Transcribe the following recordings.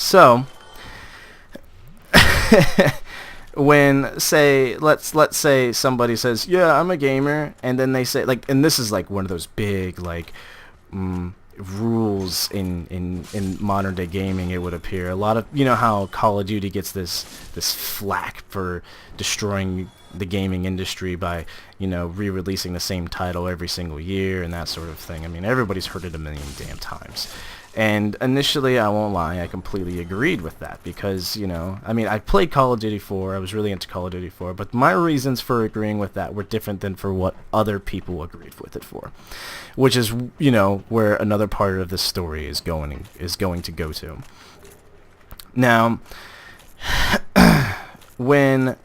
So, when let's say somebody says, "Yeah, I'm a gamer," and then they say like, and this is like one of those big like rules in modern day gaming, it would appear. A lot of, you know how Call of Duty gets this flack for destroying the gaming industry by, you know, re-releasing the same title every single year and that sort of thing. I mean, everybody's heard it a million damn times. And initially, I won't lie, I completely agreed with that because, you know, I mean, I played Call of Duty 4, I was really into Call of Duty 4, but my reasons for agreeing with that were different than for what other people agreed with it for, which is, you know, where another part of the story is going to go to. Now, when...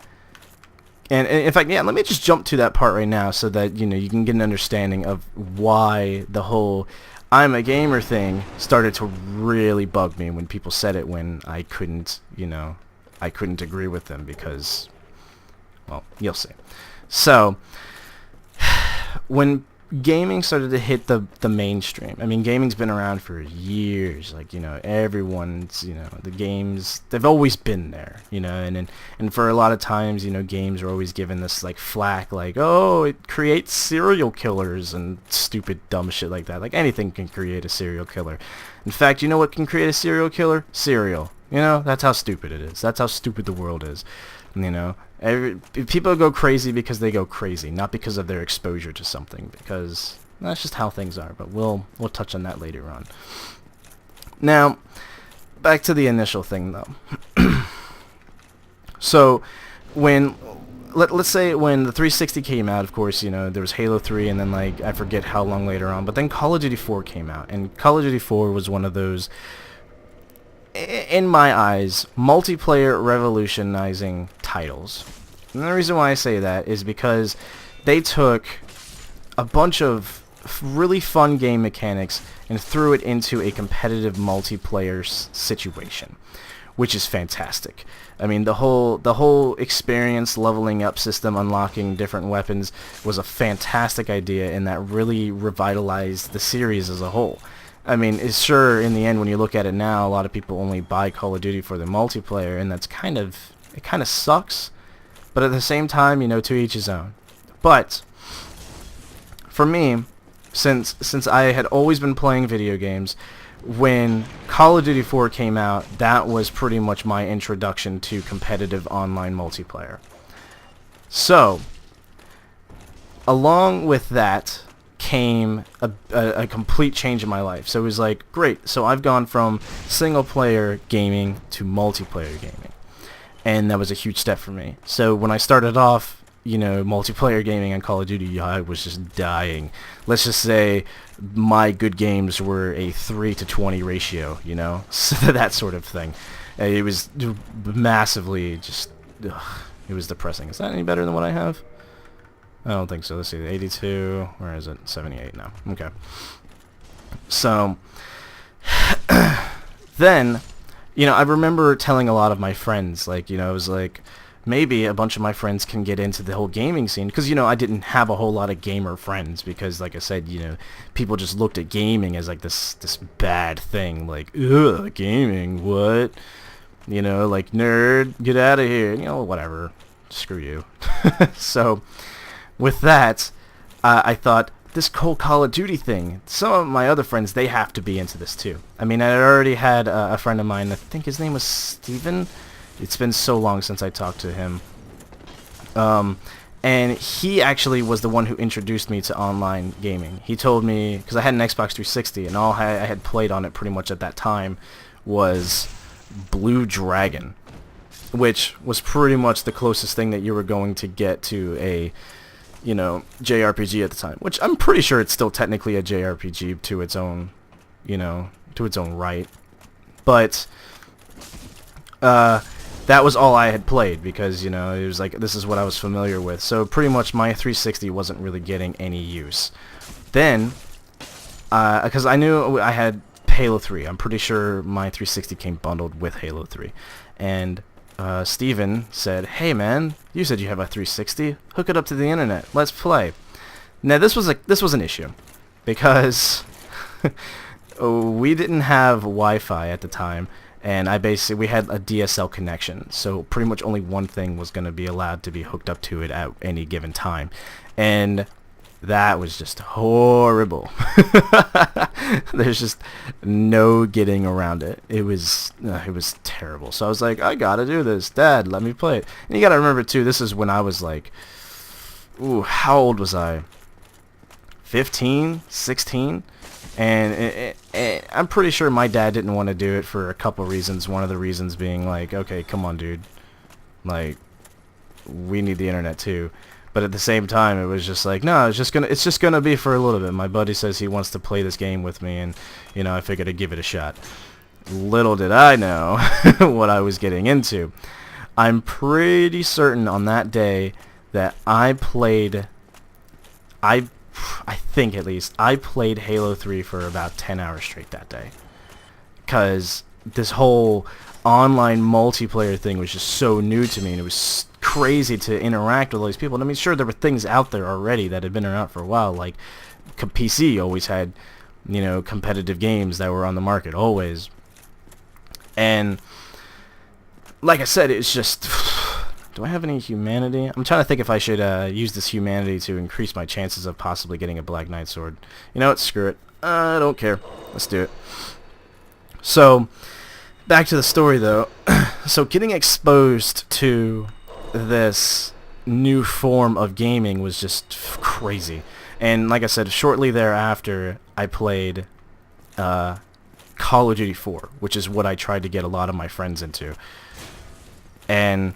And in fact, yeah, let me just jump to that part right now so that, you know, you can get an understanding of why the whole "I'm a gamer" thing started to really bug me when people said it when I couldn't, you know, I couldn't agree with them because, well, you'll see. So, when gaming started to hit the mainstream, I mean, gaming's been around for years. Like, you know, everyone's, you know, the games, they've always been there, you know, and for a lot of times, you know, games are always given this like flack, like, oh, it creates serial killers and stupid dumb shit like that. Like, anything can create a serial killer. In fact, you know what can create a serial killer? Cereal. You know, that's how stupid it is. That's how stupid the world is. You know, people go crazy because they go crazy, not because of their exposure to something, because that's just how things are. But we'll touch on that later on. Now, back to the initial thing, though. So, when let's say when the 360 came out, of course, you know, there was Halo 3, and then, like, I forget how long later on, but then Call of Duty 4 came out, and Call of Duty 4 was one of those, in my eyes, multiplayer revolutionizing titles. And the reason why I say that is because they took a bunch of really fun game mechanics and threw it into a competitive multiplayer situation, which is fantastic. I mean, the whole experience leveling up system, unlocking different weapons, was a fantastic idea, and that really revitalized the series as a whole. I mean, it's sure, in the end, when you look at it now, a lot of people only buy Call of Duty for the multiplayer, and that's kind of sucks. But at the same time, you know, to each his own. But for me, since I had always been playing video games, when Call of Duty 4 came out, that was pretty much my introduction to competitive online multiplayer. So, along with that came a complete change in my life. So it was like, great, so I've gone from single player gaming to multiplayer gaming, and that was a huge step for me. So when I started off, you know, multiplayer gaming on Call of Duty, I was just dying. Let's just say my good games were a 3-to-20 ratio, you know, so that sort of thing. It was massively just, it was depressing. Is that any better than what I have? I don't think so. Let's see, 82, where is it? 78 now. Okay. So, then, you know, I remember telling a lot of my friends, like, you know, it was like, maybe a bunch of my friends can get into the whole gaming scene, because, you know, I didn't have a whole lot of gamer friends, because, like I said, you know, people just looked at gaming as, like, this bad thing, like, ugh, gaming, what? You know, like, nerd, get out of here, you know, whatever, screw you. So, with that, I thought, this whole Call of Duty thing, some of my other friends, they have to be into this too. I mean, I already had a friend of mine, I think his name was Steven. It's been so long since I talked to him. And he actually was the one who introduced me to online gaming. He told me, because I had an Xbox 360, and all I had played on it pretty much at that time was Blue Dragon, which was pretty much the closest thing that you were going to get to a, you know, JRPG at the time, which I'm pretty sure it's still technically a JRPG to its own, you know, to its own right. But that was all I had played, because, you know, it was like, this is what I was familiar with. So pretty much my 360 wasn't really getting any use. Then, because I knew I had Halo 3, I'm pretty sure my 360 came bundled with Halo 3, and Steven said, hey man, you said you have a 360, hook it up to the internet, let's play. Now this was an issue, because we didn't have Wi-Fi at the time, and we had a DSL connection, so pretty much only one thing was going to be allowed to be hooked up to it at any given time, and that was just horrible. There's just no getting around it. It was terrible. So I was like, I gotta do this, Dad. Let me play it. And you gotta remember too, this is when I was like, how old was I? 15, 16, and I'm pretty sure my dad didn't want to do it for a couple reasons. One of the reasons being like, okay, come on, dude, like we need the internet too. But at the same time, it was just like, no, it's just gonna be for a little bit. My buddy says he wants to play this game with me, and I figured I'd give it a shot. Little did I know what I was getting into. I'm pretty certain on that day that I think at least I played Halo 3 for about 10 hours straight that day, because this whole online multiplayer thing was just so new to me, and it was crazy to interact with all these people. And I mean, sure, there were things out there already that had been around for a while, like PC always had, competitive games that were on the market, always. And like I said, it's just, do I have any humanity? I'm trying to think if I should use this humanity to increase my chances of possibly getting a Black Knight sword. You know what, screw it. I don't care. Let's do it. So, back to the story though. So getting exposed to this new form of gaming was just crazy. And like I said, shortly thereafter, I played Call of Duty 4, which is what I tried to get a lot of my friends into. And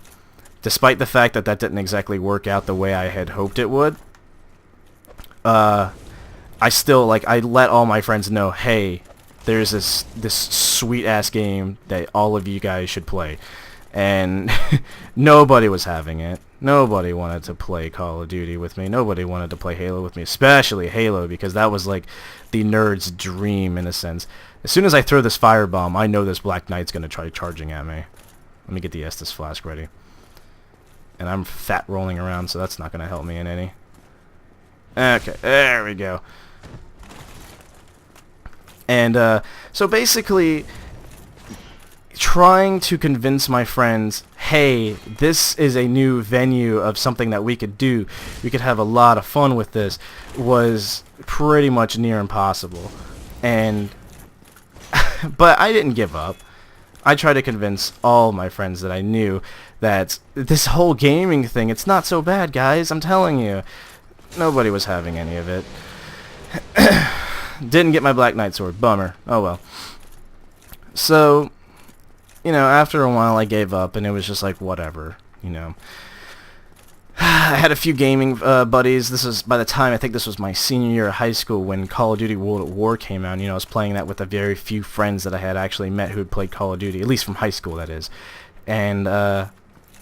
despite the fact that that didn't exactly work out the way I had hoped it would, I still, I let all my friends know, hey, there's this sweet-ass game that all of you guys should play. And nobody was having it. Nobody wanted to play Call of Duty with me. Nobody wanted to play Halo with me, especially Halo, because that was like the nerd's dream in a sense. As soon as I throw this firebomb, I know this Black Knight's going to try charging at me. Let me get the Estus flask ready. And I'm fat rolling around, so that's not going to help me in any. Okay, there we go. And so basically, trying to convince my friends, hey, this is a new venue of something that we could do, we could have a lot of fun with this, was pretty much near impossible. And but I didn't give up. I tried to convince all my friends that I knew that this whole gaming thing, it's not so bad, guys, I'm telling you. Nobody was having any of it. Didn't get my Black Knight sword. Bummer. Oh well. So, after a while I gave up, and it was just like, whatever, I had a few gaming buddies. This was by the time, I think this was my senior year of high school when Call of Duty World at War came out. I was playing that with a very few friends that I had actually met who had played Call of Duty, at least from high school, that is. And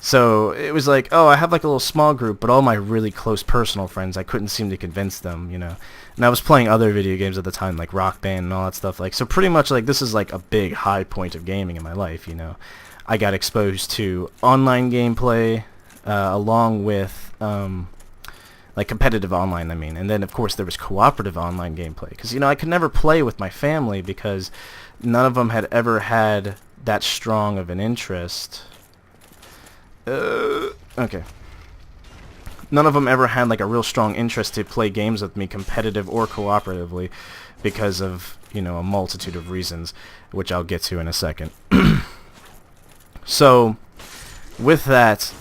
so it was like, oh, I have like a little small group, but all my really close personal friends, I couldn't seem to convince them, And I was playing other video games at the time, like Rock Band and all that stuff. So pretty much this is like a big high point of gaming in my life, I got exposed to online gameplay, along with competitive online, and then of course there was cooperative online gameplay, because I could never play with my family because none of them had ever had that strong of an interest. Okay. None of them ever had a real strong interest to play games with me, competitive or cooperatively, because of a multitude of reasons, which I'll get to in a second. So, with that,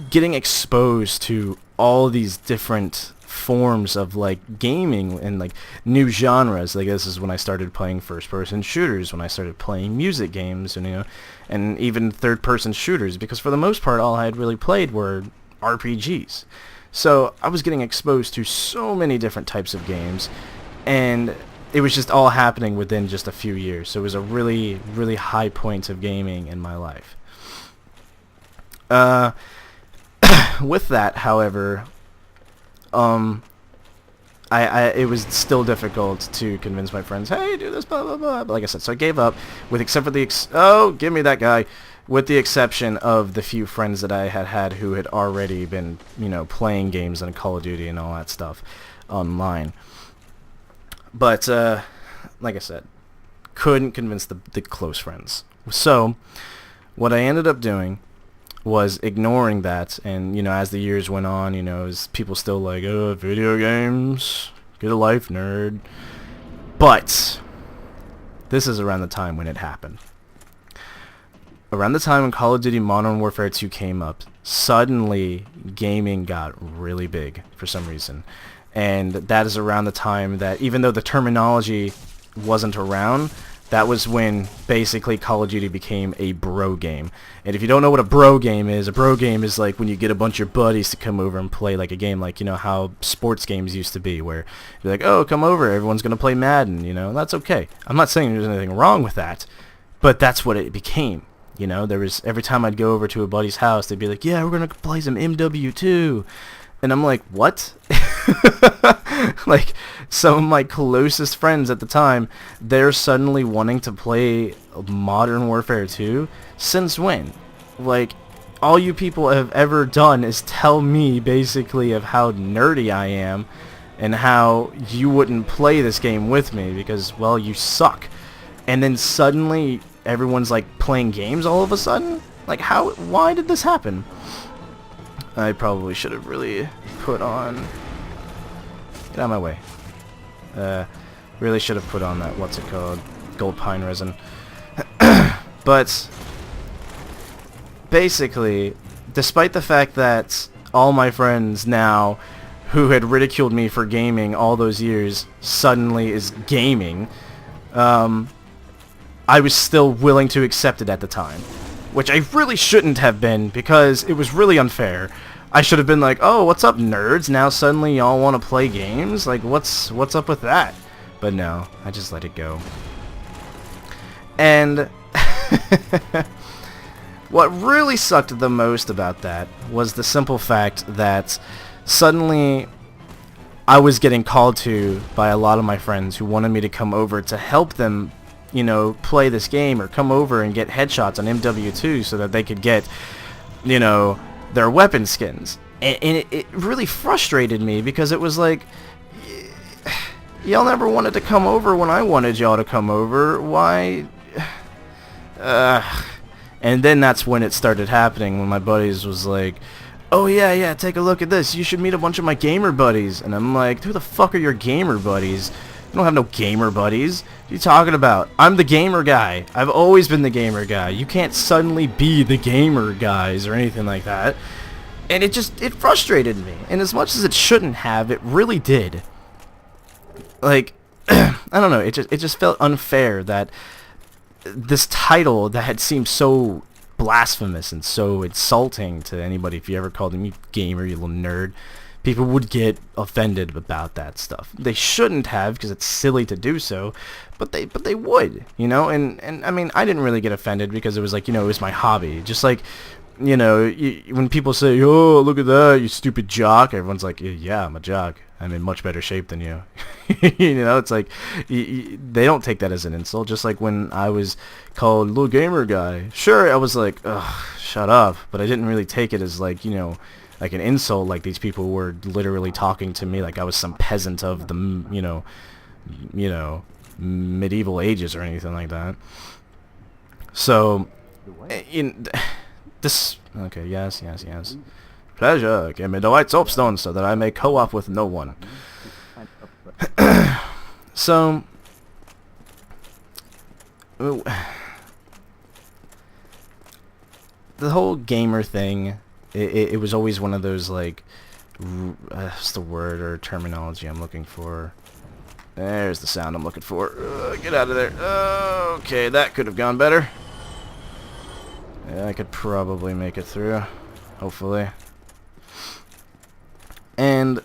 getting exposed to all these different forms of gaming and new genres, this is when I started playing first-person shooters, when I started playing music games, and even third-person shooters, because for the most part all I had really played were RPGs. So I was getting exposed to so many different types of games, and it was just all happening within just a few years. So it was a really, really high point of gaming in my life. With that, however, it was still difficult to convince my friends, hey, do this, blah, blah, blah. But like I said, so I gave up, except for give me that guy, with the exception of the few friends that I had who had already been, playing games on Call of Duty and all that stuff online. But, like I said, couldn't convince the close friends. So what I ended up doing was ignoring that, and as the years went on, as people still like, oh, video games, get a life, nerd. But this is around the time when it happened. Around the time when Call of Duty Modern Warfare 2 came up, suddenly gaming got really big for some reason. And that is around the time that, even though the terminology wasn't around, that was when basically Call of Duty became a bro game. And if you don't know what a bro game is like when you get a bunch of your buddies to come over and play like a game, like, how sports games used to be, where you're like, oh, come over, everyone's going to play Madden, and that's okay. I'm not saying there's anything wrong with that, but that's what it became. There was, every time I'd go over to a buddy's house, they'd be like, yeah, we're going to play some MW2. And I'm like, what? Like, some of my closest friends at the time, they're suddenly wanting to play Modern Warfare 2? Since when? Like, all you people have ever done is tell me, basically, of how nerdy I am, and how you wouldn't play this game with me, because, well, you suck. And then suddenly, everyone's, like, playing games all of a sudden? Like, why did this happen? I probably should have really put on... Get out of my way. Really should have put on that, what's it called? Gold pine resin. But, basically, despite the fact that all my friends now, who had ridiculed me for gaming all those years, suddenly is gaming, I was still willing to accept it at the time. Which I really shouldn't have been, because it was really unfair. I should have been like, oh, what's up, nerds? Now suddenly y'all want to play games? Like, what's up with that? But no, I just let it go. And what really sucked the most about that was the simple fact that suddenly I was getting called to by a lot of my friends who wanted me to come over to help them, play this game, or come over and get headshots on MW2 so that they could get, their weapon skins. And it really frustrated me, because it was like, y'all never wanted to come over when I wanted y'all to come over. Why? And then that's when it started happening, when my buddies was like, oh yeah, take a look at this. You should meet a bunch of my gamer buddies. And I'm like, who the fuck are your gamer buddies? I don't have no gamer buddies. What are you talking about? I'm the gamer guy. I've always been the gamer guy. You can't suddenly be the gamer guys or anything like that. And it frustrated me. And as much as it shouldn't have, it really did. Like, I don't know, it just felt unfair that this title that had seemed so blasphemous and so insulting to anybody, if you ever called me gamer, you little nerd, people would get offended about that stuff. They shouldn't have, because it's silly to do so, but they would, and I mean, I didn't really get offended, because it was like, it was my hobby. Just like, when people say, oh, look at that, you stupid jock, everyone's like, yeah, I'm a jock. I'm in much better shape than you. It's like, they don't take that as an insult. Just like when I was called little gamer guy. Sure, I was like, ugh, shut up. But I didn't really take it as like, like an insult, like these people were literally talking to me like I was some peasant of the, medieval ages or anything like that. So, okay, yes. Pleasure, give me the white soapstone so that I may co-op with no one. So, the whole gamer thing, it was always one of those, like, what's the word or terminology I'm looking for? There's the sound I'm looking for. Get out of there. Okay, that could have gone better. Yeah, I could probably make it through, hopefully. And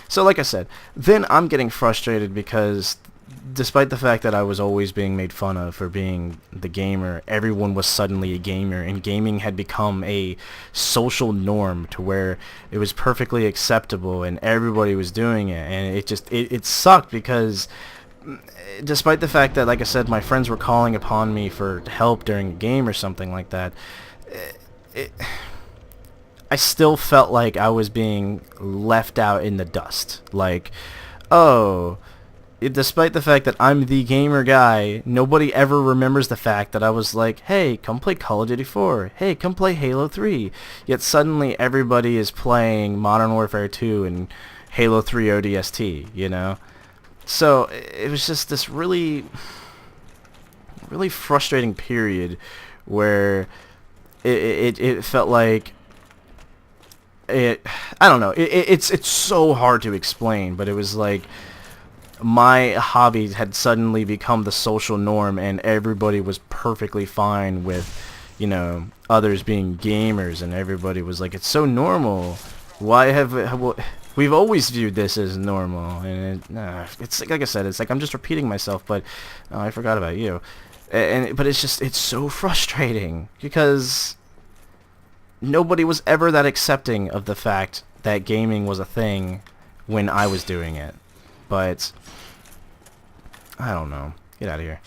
so, like I said, then I'm getting frustrated because despite the fact that I was always being made fun of for being the gamer, everyone was suddenly a gamer, and gaming had become a social norm to where it was perfectly acceptable and everybody was doing it, and it sucked because despite the fact that, like I said, my friends were calling upon me for help during a game or something like that, I still felt like I was being left out in the dust. Like, oh, despite the fact that I'm the gamer guy, nobody ever remembers the fact that I was like, hey, come play Call of Duty 4. Hey, come play Halo 3. Yet suddenly everybody is playing Modern Warfare 2 and Halo 3 ODST, you know? So it was just this really, really frustrating period where it felt like I don't know. It's so hard to explain, but it was like my hobby had suddenly become the social norm, and everybody was perfectly fine with, you know, others being gamers, and everybody was like, it's so normal. Why we've always viewed this as normal, and it's like I said, it's like I'm just repeating myself, but I forgot about you, but it's so frustrating because nobody was ever that accepting of the fact that gaming was a thing when I was doing it. But I don't know. Get out of here.